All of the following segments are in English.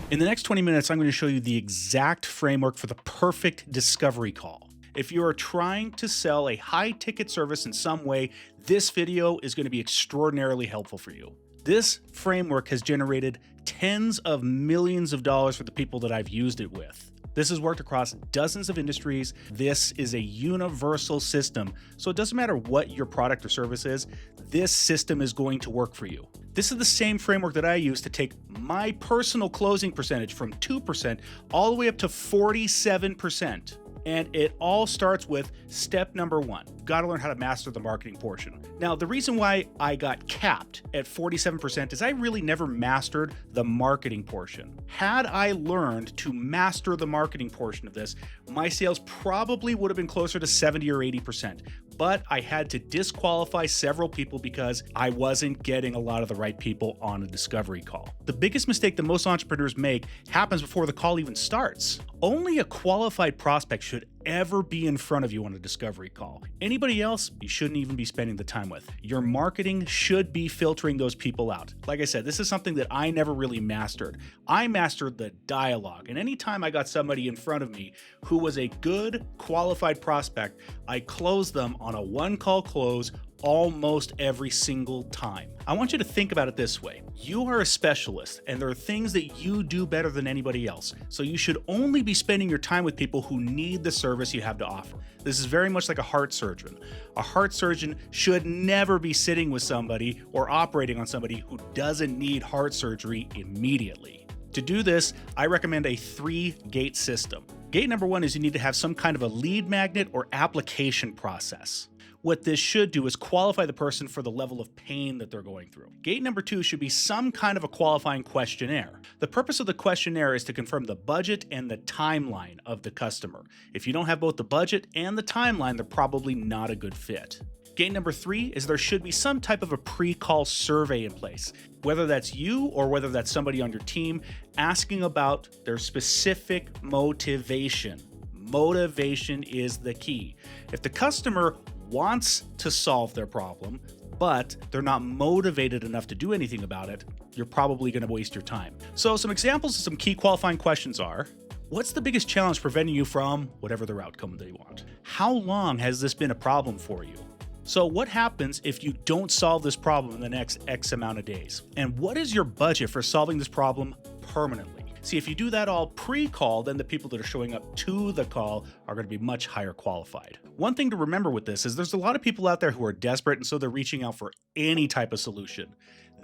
In the next 20 minutes, I'm going to show you the exact framework for the perfect discovery call. If you are trying to sell a high-ticket service in some way, this video is going to be extraordinarily helpful for you. This framework has generated tens of millions of dollars for the people that I've used it with. This has worked across dozens of industries. This is a universal system, so it doesn't matter what your product or service is, this system is going to work for you. This is the same framework that I use to take my personal closing percentage from 2% all the way up to 47%. And it all starts with step number one. Gotta learn how to master the marketing portion. Now, the reason why I got capped at 47% is I really never mastered the marketing portion. Had I learned to master the marketing portion of this, my sales probably would have been closer to 70 or 80%. But I had to disqualify several people because I wasn't getting a lot of the right people on a discovery call. The biggest mistake that most entrepreneurs make happens before the call even starts. Only a qualified prospect should ever be in front of you on a discovery call. Anybody else, you shouldn't even be spending the time with. Your marketing should be filtering those people out. Like I said, this is something that I never really mastered. I mastered the dialogue, and anytime I got somebody in front of me who was a good, qualified prospect, I closed them on a one-call close almost every single time. I want you to think about it this way. You are a specialist, and there are things that you do better than anybody else. So you should only be spending your time with people who need the service you have to offer. This is very much like a heart surgeon. A heart surgeon should never be sitting with somebody or operating on somebody who doesn't need heart surgery immediately. To do this, I recommend a 3-gate system. Gate number one is you need to have some kind of a lead magnet or application process. What this should do is qualify the person for the level of pain that they're going through. Gate number two should be some kind of a qualifying questionnaire. The purpose of the questionnaire is to confirm the budget and the timeline of the customer. If you don't have both the budget and the timeline, they're probably not a good fit. Gate number three is there should be some type of a pre-call survey in place, whether that's you or whether that's somebody on your team, asking about their specific motivation. Motivation is the key. If the customer wants to solve their problem, but they're not motivated enough to do anything about it, you're probably going to waste your time. So some examples of some key qualifying questions are, what's the biggest challenge preventing you from whatever their outcome they want? How long has this been a problem for you? So what happens if you don't solve this problem in the next X amount of days? And what is your budget for solving this problem permanently? See, if you do that all pre-call, then the people that are showing up to the call are going to be much higher qualified. One thing to remember with this is there's a lot of people out there who are desperate, and so they're reaching out for any type of solution.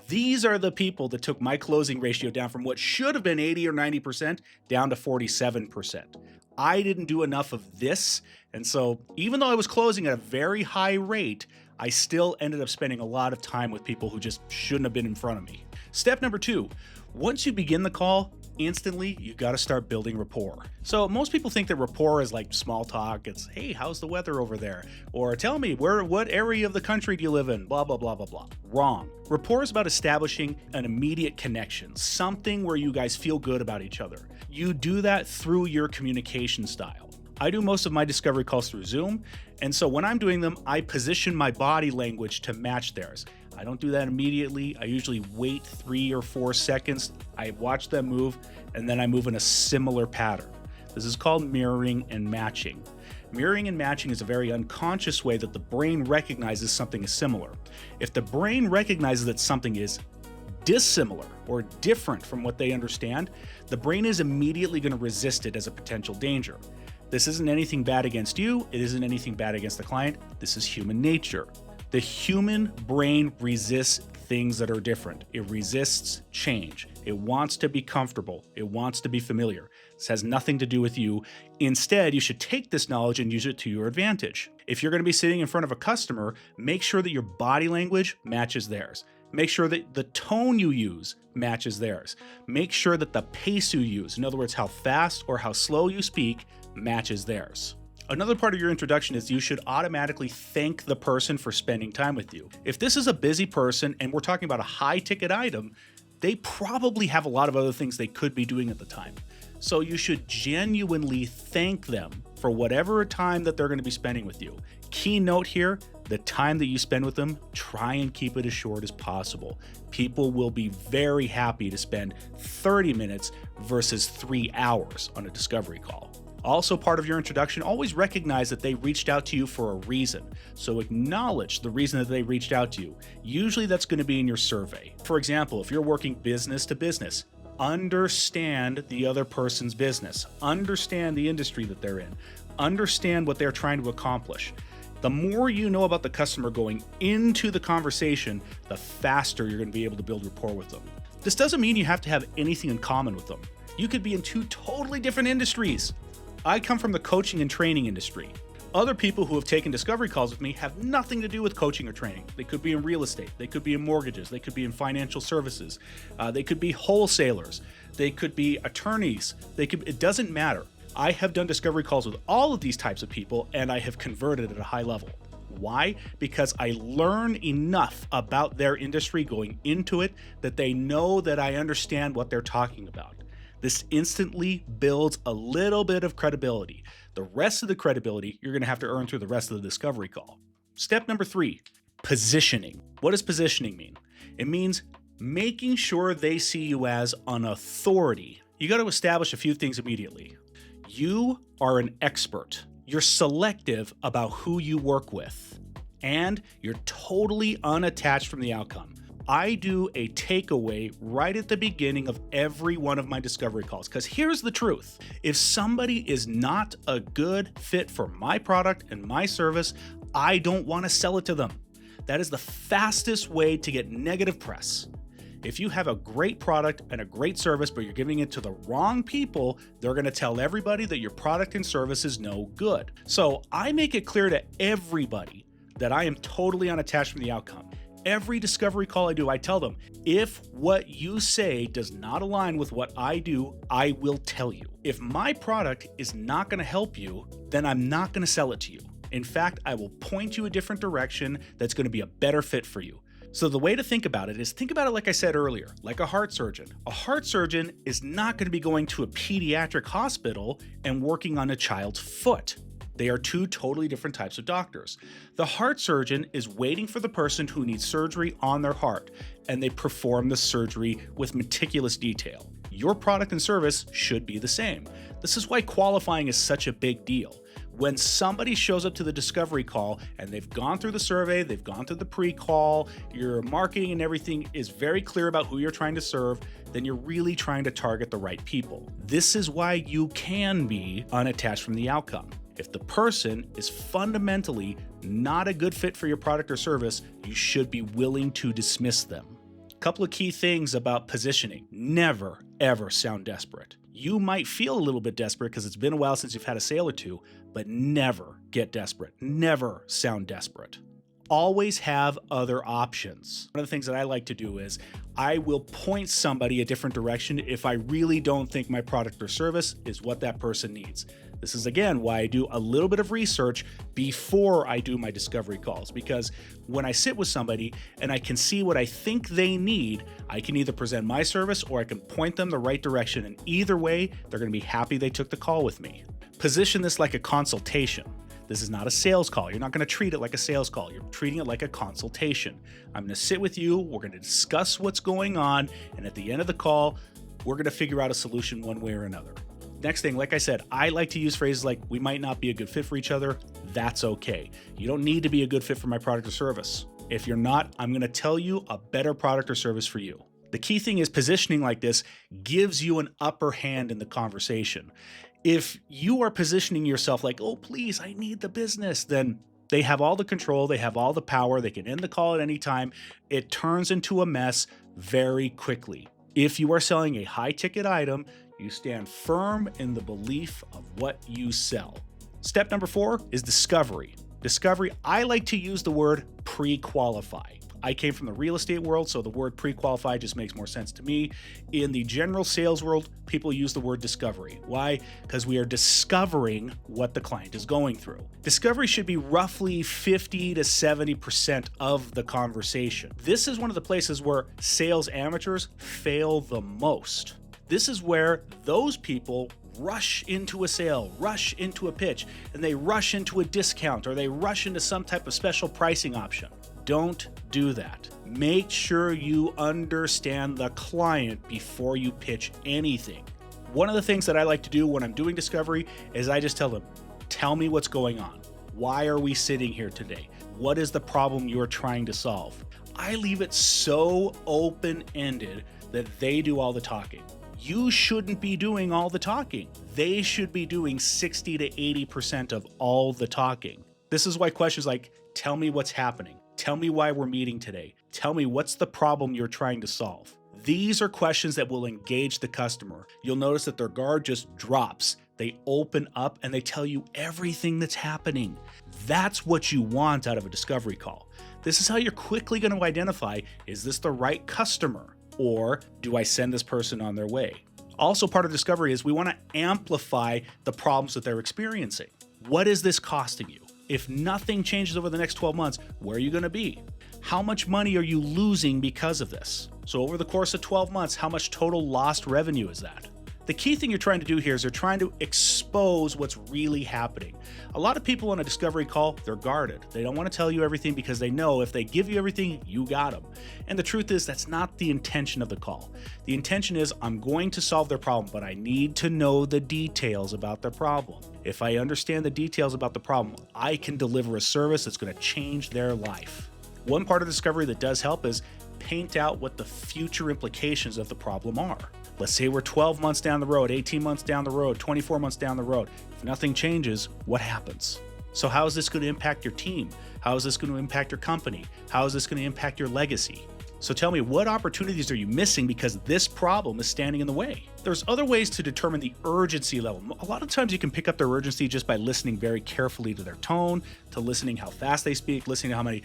These are the people that took my closing ratio down from what should have been 80 or 90% down to 47%. I didn't do enough of this, and so even though I was closing at a very high rate, I still ended up spending a lot of time with people who just shouldn't have been in front of me. Step number two, once you begin the call, instantly, you got to start building rapport. So most people think that rapport is like small talk. It's, hey, how's the weather over there? Or tell me, what area of the country do you live in? Blah, blah, blah, blah, blah. Wrong. Rapport is about establishing an immediate connection, something where you guys feel good about each other. You do that through your communication style. I do most of my discovery calls through Zoom, and so when I'm doing them, I position my body language to match theirs. I don't do that immediately. I usually wait 3 or 4 seconds. I watch them move, and then I move in a similar pattern. This is called mirroring and matching. Mirroring and matching is a very unconscious way that the brain recognizes something is similar. If the brain recognizes that something is dissimilar or different from what they understand, the brain is immediately going to resist it as a potential danger. This isn't anything bad against you. It isn't anything bad against the client. This is human nature. The human brain resists things that are different. It resists change. It wants to be comfortable. It wants to be familiar. This has nothing to do with you. Instead, you should take this knowledge and use it to your advantage. If you're going to be sitting in front of a customer, make sure that your body language matches theirs. Make sure that the tone you use matches theirs. Make sure that the pace you use, in other words, how fast or how slow you speak, matches theirs. Another part of your introduction is you should automatically thank the person for spending time with you. If this is a busy person and we're talking about a high-ticket item, they probably have a lot of other things they could be doing at the time. So you should genuinely thank them for whatever time that they're going to be spending with you. Key note here, the time that you spend with them, try and keep it as short as possible. People will be very happy to spend 30 minutes versus 3 hours on a discovery call. Also, part of your introduction, always recognize that they reached out to you for a reason. So acknowledge the reason that they reached out to you. Usually that's going to be in your survey. For example, if you're working business to business, understand the other person's business, understand the industry that they're in, understand what they're trying to accomplish. The more you know about the customer going into the conversation, the faster you're going to be able to build rapport with them. This doesn't mean you have to have anything in common with them. You could be in 2 totally different industries. I come from the coaching and training industry. Other people who have taken discovery calls with me have nothing to do with coaching or training. They could be in real estate, they could be in mortgages, they could be in financial services, they could be wholesalers, they could be attorneys, it doesn't matter. I have done discovery calls with all of these types of people and I have converted at a high level. Why? Because I learn enough about their industry going into it that they know that I understand what they're talking about. This instantly builds a little bit of credibility. The rest of the credibility you're going to have to earn through the rest of the discovery call. Step number 3, positioning. What does positioning mean? It means making sure they see you as an authority. You got to establish a few things immediately. You are an expert. You're selective about who you work with, and you're totally unattached from the outcome. I do a takeaway right at the beginning of every one of my discovery calls, because here's the truth. If somebody is not a good fit for my product and my service, I don't want to sell it to them. That is the fastest way to get negative press. If you have a great product and a great service, but you're giving it to the wrong people, they're going to tell everybody that your product and service is no good. So I make it clear to everybody that I am totally unattached from the outcome. Every discovery call I do, I tell them, if what you say does not align with what I do, I will tell you. If my product is not going to help you, then I'm not going to sell it to you. In fact, I will point you a different direction that's going to be a better fit for you. So the way to think about it is think about it like I said earlier, like a heart surgeon. A heart surgeon is not going to be going to a pediatric hospital and working on a child's foot. They are 2 totally different types of doctors. The heart surgeon is waiting for the person who needs surgery on their heart, and they perform the surgery with meticulous detail. Your product and service should be the same. This is why qualifying is such a big deal. When somebody shows up to the discovery call and they've gone through the survey, they've gone through the pre-call, your marketing and everything is very clear about who you're trying to serve, then you're really trying to target the right people. This is why you can be unattached from the outcome. If the person is fundamentally not a good fit for your product or service, you should be willing to dismiss them. A couple of key things about positioning. Never, ever sound desperate. You might feel a little bit desperate because it's been a while since you've had a sale or two, but never get desperate. Never sound desperate. Always have other options. One of the things that I like to do is I will point somebody a different direction if I really don't think my product or service is what that person needs. This is, again, why I do a little bit of research before I do my discovery calls, because when I sit with somebody and I can see what I think they need, I can either present my service or I can point them the right direction, and either way, they're going to be happy they took the call with me. Position this like a consultation. This is not a sales call. You're not going to treat it like a sales call. You're treating it like a consultation. I'm going to sit with you. We're going to discuss what's going on. And at the end of the call, we're going to figure out a solution one way or another. Next thing, like I said, I like to use phrases like, we might not be a good fit for each other. That's okay. You don't need to be a good fit for my product or service. If you're not, I'm going to tell you a better product or service for you. The key thing is positioning like this gives you an upper hand in the conversation. If you are positioning yourself like, oh, please, I need the business, then they have all the control, they have all the power, they can end the call at any time. It turns into a mess very quickly. If you are selling a high-ticket item, you stand firm in the belief of what you sell. Step number 4 is discovery. Discovery, I like to use the word pre-qualify. I came from the real estate world, so the word pre-qualify just makes more sense to me. In the general sales world, people use the word discovery. Why? Because we are discovering what the client is going through. Discovery should be roughly 50 to 70% of the conversation. This is one of the places where sales amateurs fail the most. This is where those people rush into a sale, rush into a pitch, and they rush into a discount or they rush into some type of special pricing option. Don't do that. Make sure you understand the client before you pitch anything. One of the things that I like to do when I'm doing discovery is I just tell them, tell me what's going on. Why are we sitting here today? What is the problem you're trying to solve? I leave it so open-ended that they do all the talking. You shouldn't be doing all the talking. They should be doing 60 to 80% of all the talking. This is why questions like, tell me what's happening. Tell me why we're meeting today. Tell me what's the problem you're trying to solve. These are questions that will engage the customer. You'll notice that their guard just drops. They open up and they tell you everything that's happening. That's what you want out of a discovery call. This is how you're quickly going to identify, is this the right customer? Or do I send this person on their way? Also, part of discovery is we want to amplify the problems that they're experiencing. What is this costing you? If nothing changes over the next 12 months, where are you going to be? How much money are you losing because of this? So over the course of 12 months, how much total lost revenue is that? The key thing you're trying to do here is they're trying to expose what's really happening. A lot of people on a discovery call, they're guarded. They don't want to tell you everything because they know if they give you everything, you got them. And the truth is that's not the intention of the call. The intention is I'm going to solve their problem, but I need to know the details about their problem. If I understand the details about the problem, I can deliver a service that's going to change their life. One part of discovery that does help is paint out what the future implications of the problem are. Let's say we're 12 months down the road, 18 months down the road, 24 months down the road. If nothing changes, what happens? So how is this going to impact your team? How is this going to impact your company? How is this going to impact your legacy? So tell me, what opportunities are you missing because this problem is standing in the way? There's other ways to determine the urgency level. A lot of times you can pick up their urgency just by listening very carefully to their tone, to listening how fast they speak, listening to how many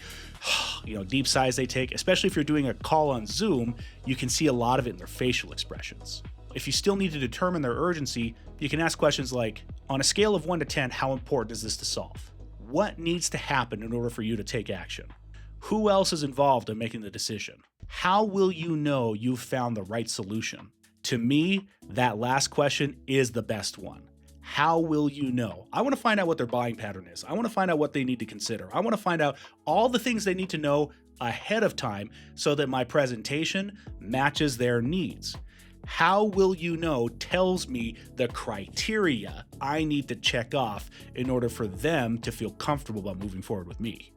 deep sighs they take. Especially if you're doing a call on Zoom, you can see a lot of it in their facial expressions. If you still need to determine their urgency, you can ask questions like, on a scale of 1 to 10, how important is this to solve? What needs to happen in order for you to take action? Who else is involved in making the decision? How will you know you've found the right solution? To me, that last question is the best one. How will you know? I want to find out what their buying pattern is. I want to find out what they need to consider. I want to find out all the things they need to know ahead of time so that my presentation matches their needs. How will you know tells me the criteria I need to check off in order for them to feel comfortable about moving forward with me.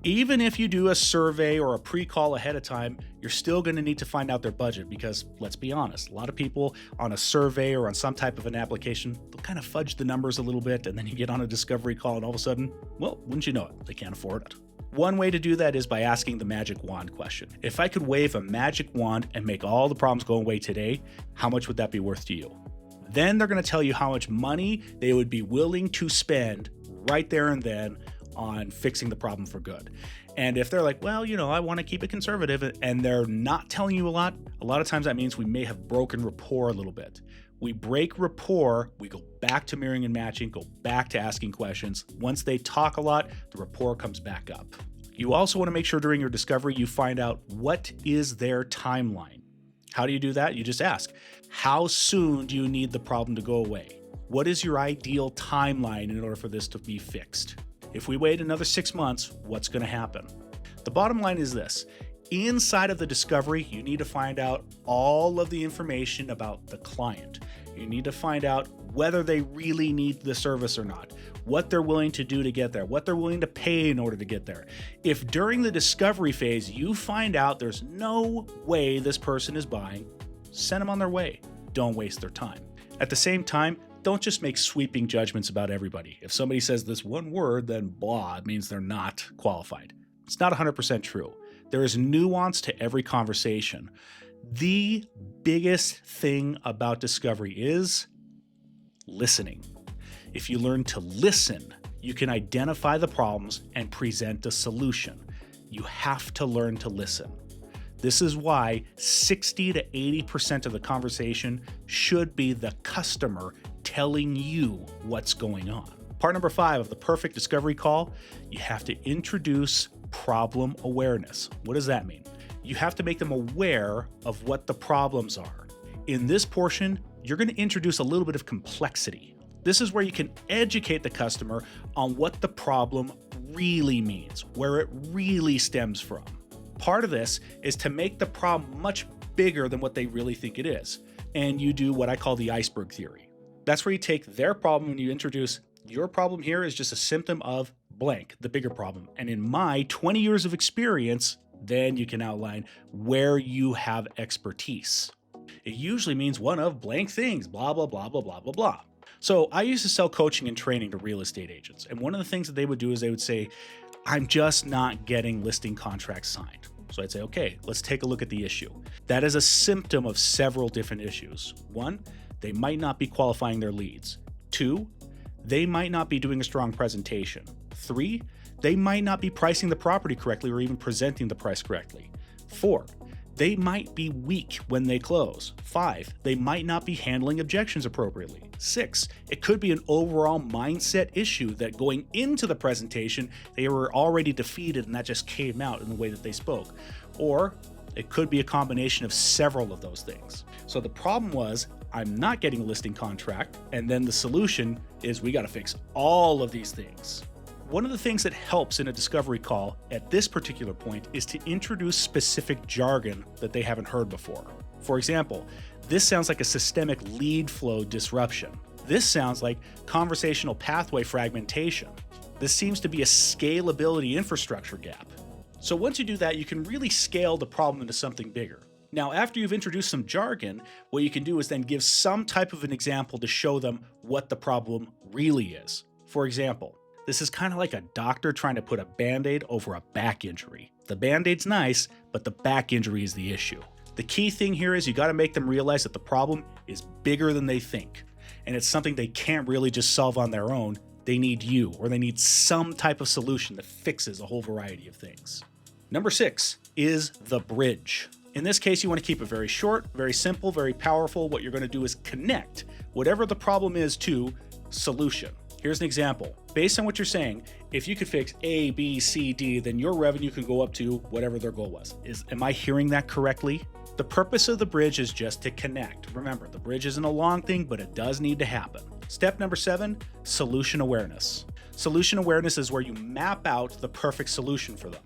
Even if you do a survey or a pre-call ahead of time, you're still going to need to find out their budget because, let's be honest, a lot of people on a survey or on some type of an application, they'll kind of fudge the numbers a little bit, and then you get on a discovery call and all of a sudden, well, wouldn't you know it, they can't afford it. One way to do that is by asking the magic wand question. If I could wave a magic wand and make all the problems go away today, how much would that be worth to you? Then they're going to tell you how much money they would be willing to spend right there and then on fixing the problem for good. And if they're like, well, I want to keep it conservative, and they're not telling you a lot of times that means we may have broken rapport a little bit. We break rapport, we go back to mirroring and matching, go back to asking questions. Once they talk a lot, the rapport comes back up. You also want to make sure during your discovery you find out what is their timeline. How do you do that? You just ask, how soon do you need the problem to go away? What is your ideal timeline in order for this to be fixed? If we wait another 6 months, what's going to happen? The bottom line is this. Inside of the discovery, you need to find out all of the information about the client. You need to find out whether they really need the service or not, what they're willing to do to get there, what they're willing to pay in order to get there. If during the discovery phase you find out there's no way this person is buying, send them on their way. Don't waste their time. At the same time, don't just make sweeping judgments about everybody. If somebody says this one word, then blah, it means they're not qualified. It's not 100% true. There is nuance to every conversation. The biggest thing about discovery is listening. If you learn to listen, you can identify the problems and present a solution. You have to learn to listen. This is why 60 to 80% of the conversation should be the customer telling you what's going on. Part number 5 of the perfect discovery call, you have to introduce problem awareness. What does that mean? You have to make them aware of what the problems are. In this portion, you're going to introduce a little bit of complexity. This is where you can educate the customer on what the problem really means, where it really stems from. Part of this is to make the problem much bigger than what they really think it is. And you do what I call the iceberg theory. That's where you take their problem and you introduce your problem here is just a symptom of blank, the bigger problem. And in my 20 years of experience, then you can outline where you have expertise. It usually means one of blank things, blah, blah, blah, blah, blah, blah, blah. So I used to sell coaching and training to real estate agents. And one of the things that they would do is they would say, I'm just not getting listing contracts signed. So I'd say, okay, let's take a look at the issue. That is a symptom of several different issues. One, they might not be qualifying their leads. Two, they might not be doing a strong presentation. Three, they might not be pricing the property correctly or even presenting the price correctly. Four, they might be weak when they close. Five, they might not be handling objections appropriately. Six, it could be an overall mindset issue that going into the presentation, they were already defeated and that just came out in the way that they spoke. Or it could be a combination of several of those things. So the problem was, I'm not getting a listing contract, and then the solution is we got to fix all of these things. One of the things that helps in a discovery call at this particular point is to introduce specific jargon that they haven't heard before. For example, this sounds like a systemic lead flow disruption. This sounds like conversational pathway fragmentation. This seems to be a scalability infrastructure gap. So once you do that, you can really scale the problem into something bigger. Now, after you've introduced some jargon, what you can do is then give some type of an example to show them what the problem really is. For example, this is kind of like a doctor trying to put a Band-Aid over a back injury. The Band-Aid's nice, but the back injury is the issue. The key thing here is you got to make them realize that the problem is bigger than they think. And it's something they can't really just solve on their own. They need you, or they need some type of solution that fixes a whole variety of things. Number 6 is the bridge. In this case, you want to keep it very short, very simple, very powerful. What you're going to do is connect whatever the problem is to solution. Here's an example. Based on what you're saying, if you could fix A, B, C, D, then your revenue could go up to whatever their goal was. Am I hearing that correctly? The purpose of the bridge is just to connect. Remember, the bridge isn't a long thing, but it does need to happen. Step number 7, solution awareness. Solution awareness is where you map out the perfect solution for them.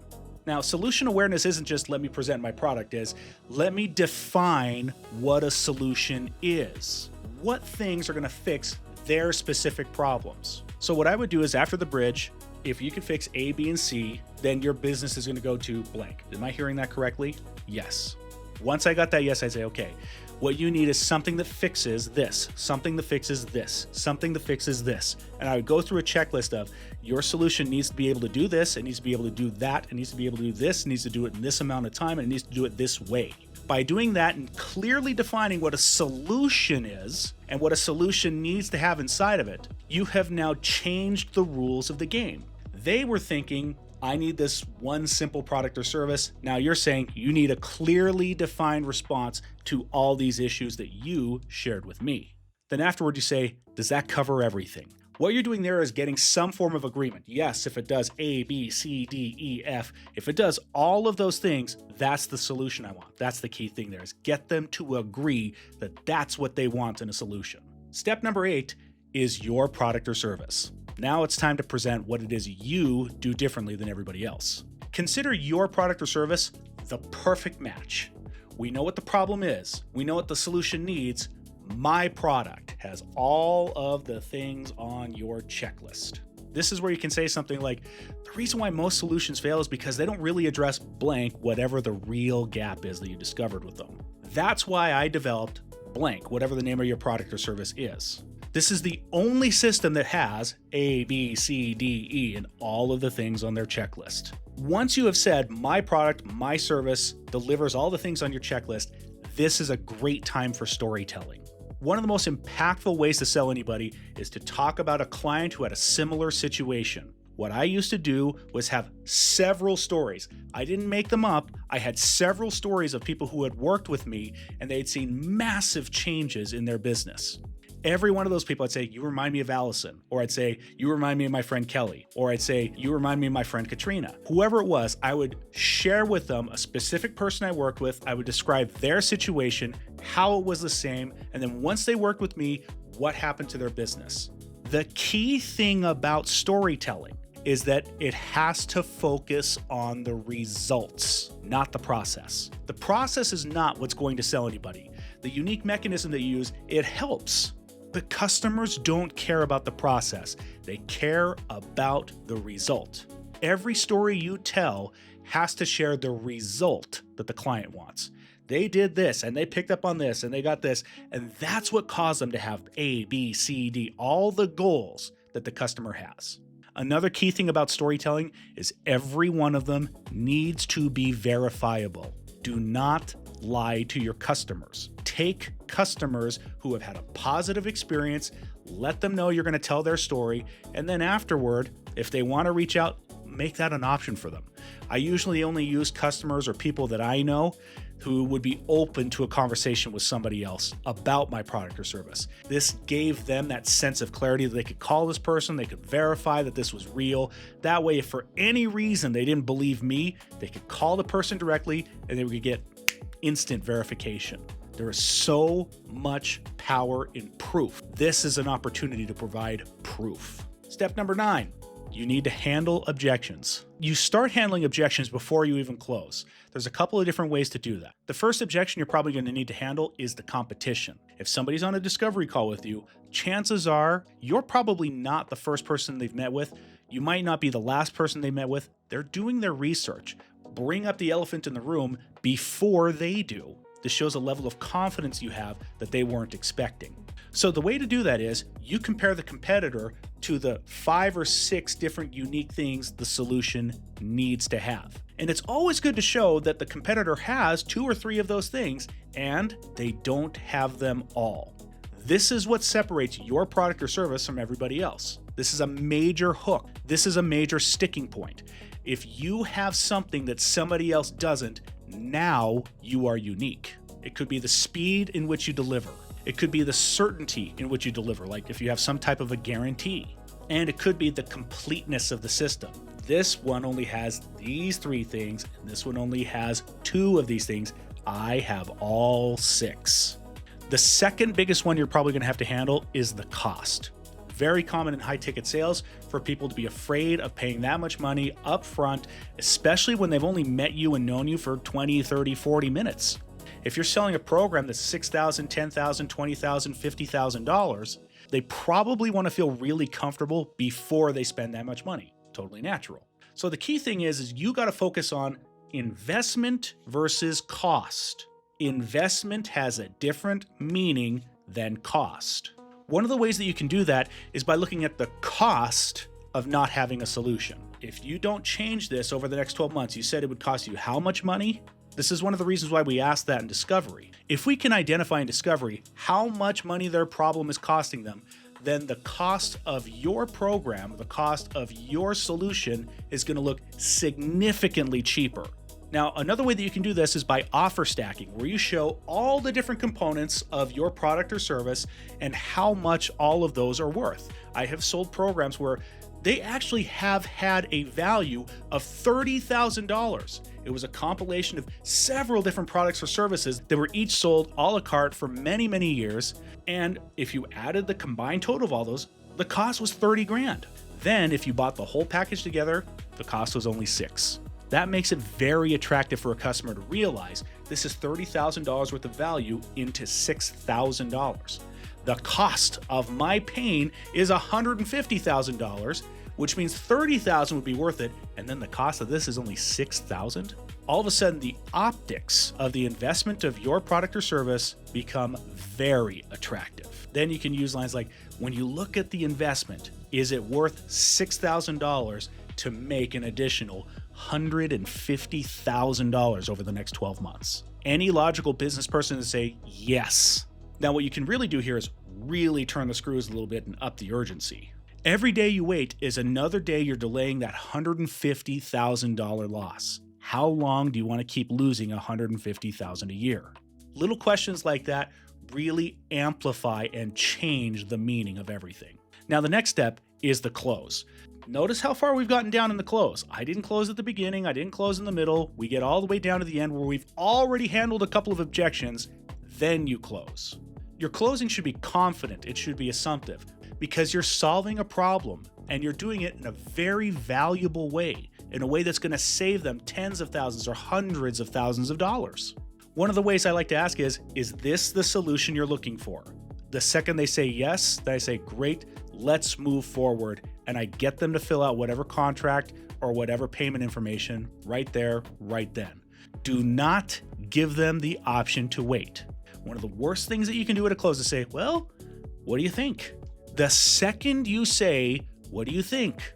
Now, solution awareness isn't just let me present my product, is let me define what a solution is. What things are going to fix their specific problems? So what I would do is after the bridge, if you can fix A, B, and C, then your business is going to go to blank. Am I hearing that correctly? Yes. Once I got that yes, I say, okay, what you need is something that fixes this, something that fixes this, something that fixes this. And I would go through a checklist of your solution needs to be able to do this, it needs to be able to do that, it needs to be able to do this, it needs to do it in this amount of time, and it needs to do it this way. By doing that and clearly defining what a solution is and what a solution needs to have inside of it, you have now changed the rules of the game. They were thinking, I need this one simple product or service. Now you're saying you need a clearly defined response to all these issues that you shared with me. Then afterward you say, does that cover everything? What you're doing there is getting some form of agreement. Yes, if it does A, B, C, D, E, F, if it does all of those things, that's the solution I want. That's the key thing there, is get them to agree that that's what they want in a solution. Step number 8 is your product or service. Now it's time to present what it is you do differently than everybody else. Consider your product or service the perfect match. We know what the problem is. We know what the solution needs. My product has all of the things on your checklist. This is where you can say something like, the reason why most solutions fail is because they don't really address blank, whatever the real gap is that you discovered with them. That's why I developed blank, whatever the name of your product or service is. This is the only system that has A, B, C, D, E, and all of the things on their checklist. Once you have said, my product, my service delivers all the things on your checklist, this is a great time for storytelling. One of the most impactful ways to sell anybody is to talk about a client who had a similar situation. What I used to do was have several stories. I didn't make them up. I had several stories of people who had worked with me and they had seen massive changes in their business. Every one of those people, I'd say, you remind me of Allison, or I'd say, you remind me of my friend Kelly, or I'd say, you remind me of my friend Katrina. Whoever it was, I would share with them a specific person I worked with. I would describe their situation, how it was the same, and then once they worked with me, what happened to their business. The key thing about storytelling is that it has to focus on the results, not the process. The process is not what's going to sell anybody. The unique mechanism that you use, it helps. But customers don't care about the process. They care about the result. Every story you tell has to share the result that the client wants. They did this and they picked up on this and they got this, and that's what caused them to have A, B, C, D, all the goals that the customer has. Another key thing about storytelling is every one of them needs to be verifiable. Do not lie to your customers. Take customers who have had a positive experience, let them know you're going to tell their story, and then afterward, if they want to reach out, make that an option for them. I usually only use customers or people that I know who would be open to a conversation with somebody else about my product or service. This gave them that sense of clarity that they could call this person, they could verify that this was real. That way, if for any reason they didn't believe me, they could call the person directly and they would get instant verification. There is so much power in proof. This is an opportunity to provide proof. Step number 9. You need to handle objections. You start handling objections before you even close. There's a couple of different ways to do that. The first objection you're probably going to need to handle is the competition. If somebody's on a discovery call with you, chances are you're probably not the first person they've met with. You might not be the last person they met with. They're doing their research. Bring up the elephant in the room before they do. This shows a level of confidence you have that they weren't expecting. So the way to do that is you compare the competitor to the 5 or 6 different unique things the solution needs to have. And it's always good to show that the competitor has 2 or 3 of those things and they don't have them all. This is what separates your product or service from everybody else. This is a major hook. This is a major sticking point. If you have something that somebody else doesn't, now you are unique. It could be the speed in which you deliver. It could be the certainty in which you deliver, like if you have some type of a guarantee. And it could be the completeness of the system. This one only has these 3 things, and this one only has 2 of these things. I have all 6. The second biggest one you're probably going to have to handle is the cost. Very common in high-ticket sales for people to be afraid of paying that much money up front, especially when they've only met you and known you for 20, 30, 40 minutes. If you're selling a program that's $6,000, $10,000, $20,000, $50,000, they probably want to feel really comfortable before they spend that much money. Totally natural. So the key thing is you got to focus on investment versus cost. Investment has a different meaning than cost. One of the ways that you can do that is by looking at the cost of not having a solution. If you don't change this over the next 12 months, you said it would cost you how much money? This is one of the reasons why we asked that in discovery. If we can identify in discovery how much money their problem is costing them, then the cost of your program, the cost of your solution is going to look significantly cheaper. Now, another way that you can do this is by offer stacking, where you show all the different components of your product or service and how much all of those are worth. I have sold programs where they actually have had a value of $30,000. It was a compilation of several different products or services that were each sold a la carte for many, many years. And if you added the combined total of all those, the cost was 30 grand. Then if you bought the whole package together, the cost was only 6. That makes it very attractive for a customer to realize this is $30,000 worth of value into $6,000. The cost of my pain is $150,000, which means $30,000 would be worth it, and then the cost of this is only $6,000. All of a sudden, the optics of the investment of your product or service become very attractive. Then you can use lines like, when you look at the investment, is it worth $6,000 to make an additional $150,000 over the next 12 months? Any logical business person would say yes. Now, what you can really do here is really turn the screws a little bit and up the urgency. Every day you wait is another day you're delaying that $150,000 loss. How long do you want to keep losing $150,000 a year? Little questions like that really amplify and change the meaning of everything. Now, the next step is the close. Notice how far we've gotten down in the close. I didn't close at the beginning. I didn't close in the middle. We get all the way down to the end where we've already handled a couple of objections. Then you close. Your closing should be confident. It should be assumptive because you're solving a problem and you're doing it in a very valuable way, in a way that's going to save them tens of thousands or hundreds of thousands of dollars. One of the ways I like to ask is this the solution you're looking for? The second they say yes, then I say, great, let's move forward. And I get them to fill out whatever contract or whatever payment information right there, right then. Do not give them the option to wait. One of the worst things that you can do at a close is say, well, what do you think? The second you say, what do you think?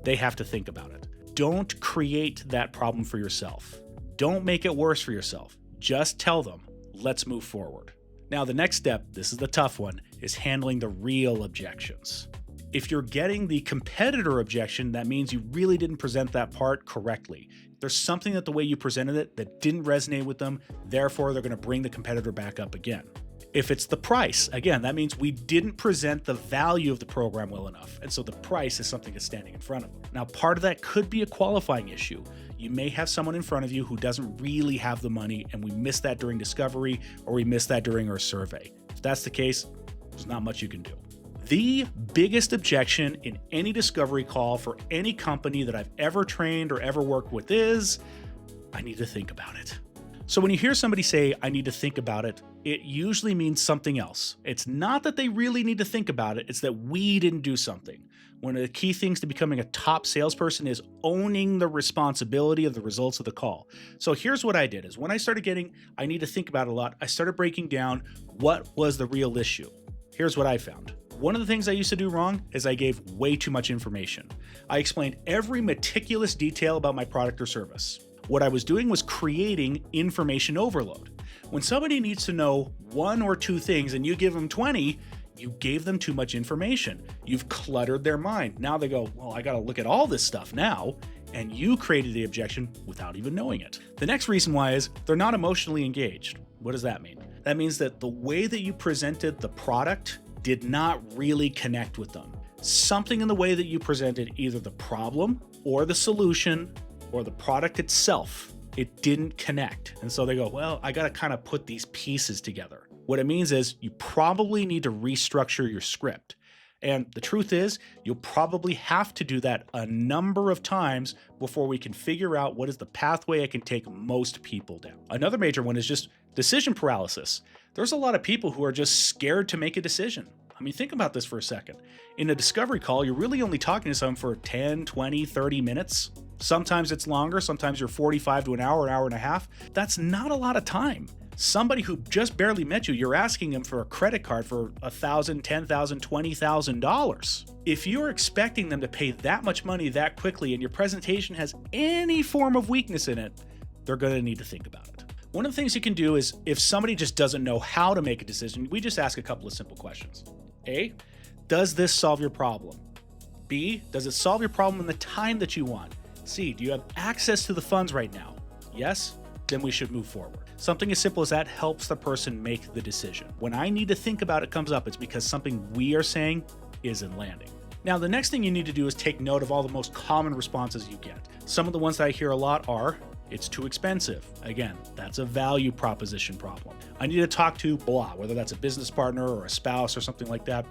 They have to think about it. Don't create that problem for yourself. Don't make it worse for yourself. Just tell them, let's move forward. Now, the next step, this is the tough one, is handling the real objections. If you're getting the competitor objection, that means you really didn't present that part correctly. There's something that the way you presented it that didn't resonate with them, therefore they're going to bring the competitor back up again. If it's the price, again, that means we didn't present the value of the program well enough, and so the price is something that's standing in front of them. Now, part of that could be a qualifying issue. You may have someone in front of you who doesn't really have the money, and we missed that during discovery, or we missed that during our survey. If that's the case, there's not much you can do. The biggest objection in any discovery call for any company that I've ever trained or ever worked with is, I need to think about it. So when you hear somebody say, I need to think about it, it usually means something else. It's not that they really need to think about it, it's that we didn't do something. One of the key things to becoming a top salesperson is owning the responsibility of the results of the call. So here's what I did is when I started getting, I need to think about it a lot, I started breaking down what was the real issue. Here's what I found. One of the things I used to do wrong is I gave way too much information. I explained every meticulous detail about my product or service. What I was doing was creating information overload. When somebody needs to know one or two things and you give them 20, you gave them too much information. You've cluttered their mind. Now they go, well, I got to look at all this stuff now. And you created the objection without even knowing it. The next reason why is they're not emotionally engaged. What does that mean? That means that the way that you presented the product did not really connect with them. Something in the way that you presented either the problem or the solution or the product itself, it didn't connect. And so they go, well, I got to kind of put these pieces together. What it means is you probably need to restructure your script. And the truth is, you'll probably have to do that a number of times before we can figure out what is the pathway I can take most people down. Another major one is just decision paralysis. There's a lot of people who are just scared to make a decision. I mean, think about this for a second. In a discovery call, you're really only talking to someone for 10, 20, 30 minutes. Sometimes it's longer. Sometimes you're 45 to an hour and a half. That's not a lot of time. Somebody who just barely met you, you're asking them for a credit card for $1,000, $10,000, $20,000. If you're expecting them to pay that much money that quickly and your presentation has any form of weakness in it, they're going to need to think about it. One of the things you can do is if somebody just doesn't know how to make a decision, we just ask a couple of simple questions. A, does this solve your problem? B, does it solve your problem in the time that you want? C, do you have access to the funds right now? Yes? Then we should move forward. Something as simple as that helps the person make the decision. When I need to think about it comes up, it's because something we are saying isn't landing. Now, the next thing you need to do is take note of all the most common responses you get. Some of the ones that I hear a lot are, it's too expensive. Again, that's a value proposition problem. I need to talk to blah, whether that's a business partner or a spouse or something like that.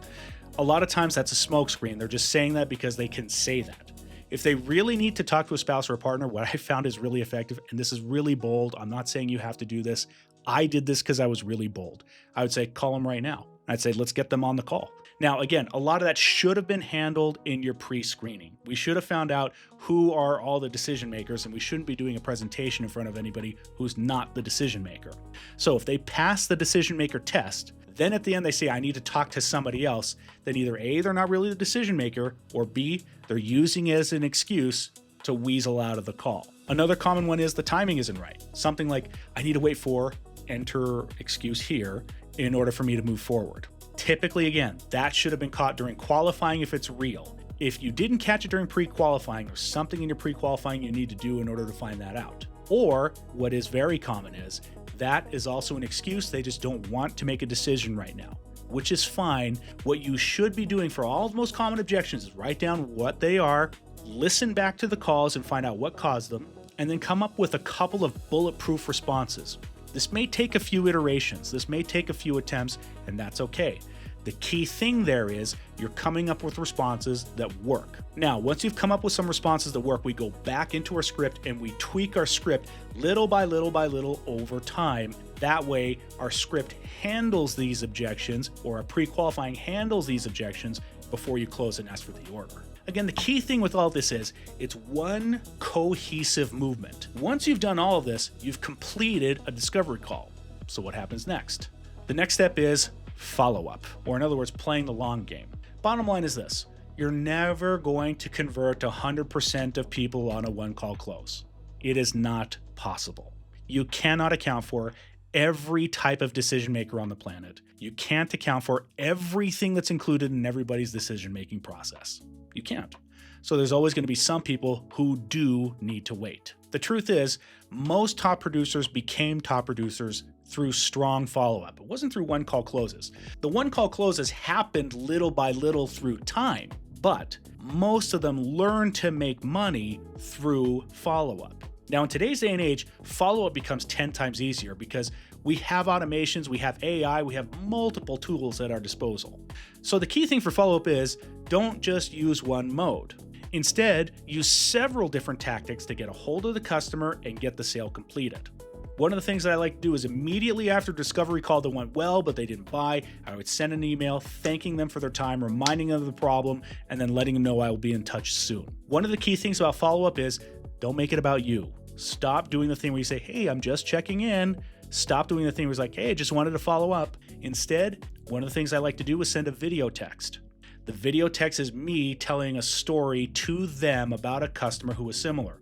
A lot of times that's a smokescreen. They're just saying that because they can say that. If they really need to talk to a spouse or a partner, what I found is really effective, and this is really bold. I'm not saying you have to do this. I did this because I was really bold. I would say, call them right now. I'd say, let's get them on the call. Now, again, a lot of that should have been handled in your pre-screening. We should have found out who are all the decision makers, and we shouldn't be doing a presentation in front of anybody who's not the decision maker. So if they pass the decision maker test, then at the end they say, I need to talk to somebody else, then either A, they're not really the decision maker, or B, they're using it as an excuse to weasel out of the call. Another common one is the timing isn't right. Something like, I need to wait for, enter excuse here, in order for me to move forward. Typically, again, that should have been caught during qualifying if it's real. If you didn't catch it during pre-qualifying, there's something in your pre-qualifying you need to do in order to find that out. Or, what is very common is, That is also an excuse. They just don't want to make a decision right now, which is fine. What you should be doing for all the most common objections is write down what they are, listen back to the calls and find out what caused them, and then come up with a couple of bulletproof responses. This may take a few iterations, this may take a few attempts, and that's okay. The key thing there is you're coming up with responses that work. Now, once you've come up with some responses that work, we go back into our script and we tweak our script little by little by little over time. That way, our script handles these objections, or our pre-qualifying handles these objections before you close and ask for the order. Again, the key thing with all this is it's one cohesive movement. Once you've done all of this, you've completed a discovery call. So what happens next? The next step is follow-up, or in other words, playing the long game. Bottom line is this: you're never going to convert 100% of people on a one-call close. It is not possible. You cannot account for every type of decision maker on the planet. You can't account for everything that's included in everybody's decision-making process. You can't. So there's always going to be some people who do need to wait. The truth is, most top producers became top producers through strong follow-up. It wasn't through one-call closes. The one-call closes happened little by little through time, but most of them learned to make money through follow-up. Now, in today's day and age, follow-up becomes 10 times easier because we have automations, we have AI, we have multiple tools at our disposal. So the key thing for follow-up is don't just use one mode. Instead, use several different tactics to get a hold of the customer and get the sale completed. One of the things that I like to do is immediately after discovery call that went well, but they didn't buy, I would send an email thanking them for their time, reminding them of the problem, and then letting them know I will be in touch soon. One of the key things about follow-up is don't make it about you. Stop doing the thing where you say, hey, I'm just checking in. Stop doing the thing where it's like, hey, I just wanted to follow up. Instead, one of the things I like to do is send a video text. The video text is me telling a story to them about a customer who was similar.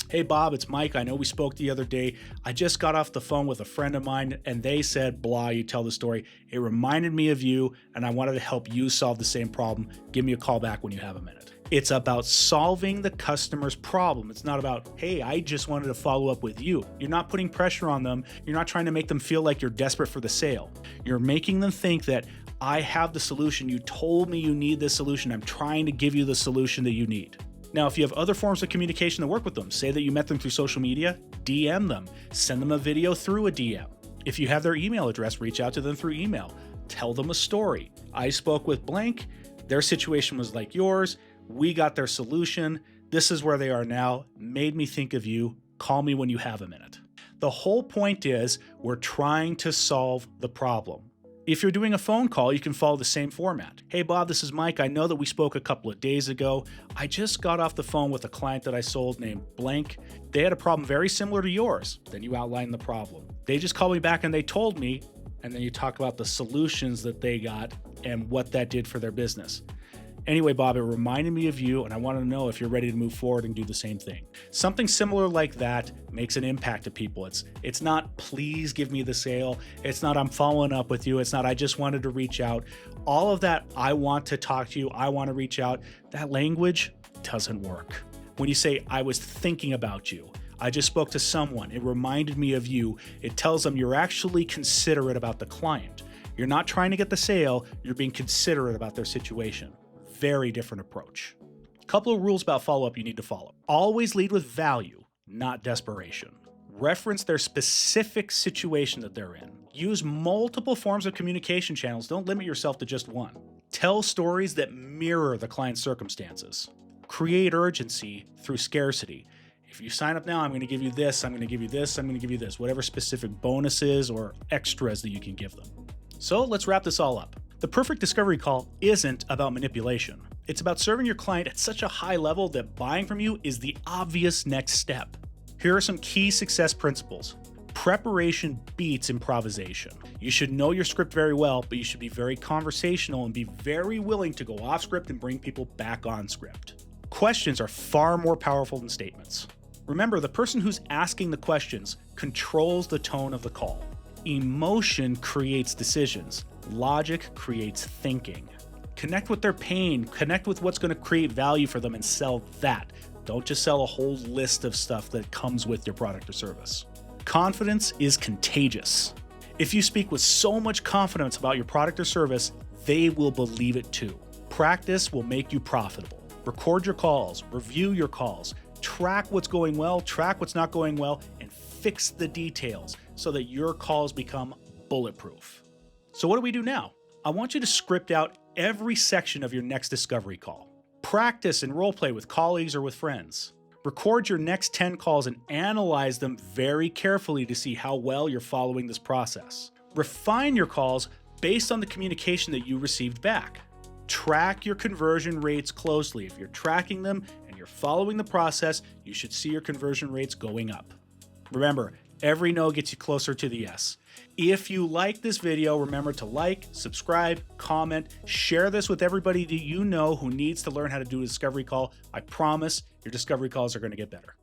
Hey Bob, it's Mike. I know we spoke the other day. I just got off the phone with a friend of mine and they said, blah, you tell the story. It reminded me of you and I wanted to help you solve the same problem. Give me a call back when you have a minute. It's about solving the customer's problem. It's not about, hey, I just wanted to follow up with you. You're not putting pressure on them. You're not trying to make them feel like you're desperate for the sale. You're making them think that I have the solution. You told me you need this solution. I'm trying to give you the solution that you need. Now, if you have other forms of communication that work with them, say that you met them through social media, DM them, send them a video through a DM. If you have their email address, reach out to them through email. Tell them a story. I spoke with blank. Their situation was like yours. We got their solution. This is where they are now. Made me think of you. Call me when you have a minute. The whole point is we're trying to solve the problem. If you're doing a phone call, you can follow the same format. Hey Bob, this is Mike. I know that we spoke a couple of days ago. I just got off the phone with a client that I sold named blank. They had a problem very similar to yours. Then you outline the problem. They just called me back and they told me, and then you talk about the solutions that they got and what that did for their business. Anyway, Bob, it reminded me of you and I want to know if you're ready to move forward and do the same thing. Something similar like that makes an impact to people. It's not, please give me the sale. It's not, I'm following up with you. It's not, I just wanted to reach out. All of that, I want to talk to you. I want to reach out. That language doesn't work. When you say, I was thinking about you, I just spoke to someone, it reminded me of you, it tells them you're actually considerate about the client. You're not trying to get the sale, you're being considerate about their situation. Very different approach. A couple of rules about follow-up you need to follow. Always lead with value, not desperation. Reference their specific situation that they're in. Use multiple forms of communication channels. Don't limit yourself to just one. Tell stories that mirror the client's circumstances. Create urgency through scarcity. If you sign up now, I'm going to give you this, I'm going to give you this, I'm going to give you this, whatever specific bonuses or extras that you can give them. So let's wrap this all up. The perfect discovery call isn't about manipulation. It's about serving your client at such a high level that buying from you is the obvious next step. Here are some key success principles. Preparation beats improvisation. You should know your script very well, but you should be very conversational and be very willing to go off script and bring people back on script. Questions are far more powerful than statements. Remember, the person who's asking the questions controls the tone of the call. Emotion creates decisions. Logic creates thinking. Connect with their pain, connect with what's going to create value for them and sell that. Don't just sell a whole list of stuff that comes with your product or service. Confidence is contagious. If you speak with so much confidence about your product or service, they will believe it too. Practice will make you profitable. Record your calls, review your calls, track what's going well, track what's not going well, and fix the details so that your calls become bulletproof. So what do we do now? I want you to script out every section of your next discovery call. Practice and role play with colleagues or with friends. Record your next 10 calls and analyze them very carefully to see how well you're following this process. Refine your calls based on the communication that you received back. Track your conversion rates closely. If you're tracking them and you're following the process, you should see your conversion rates going up. Remember, every no gets you closer to the yes. If you like this video, remember to like, subscribe, comment, share this with everybody that you know who needs to learn how to do a discovery call. I promise your discovery calls are going to get better.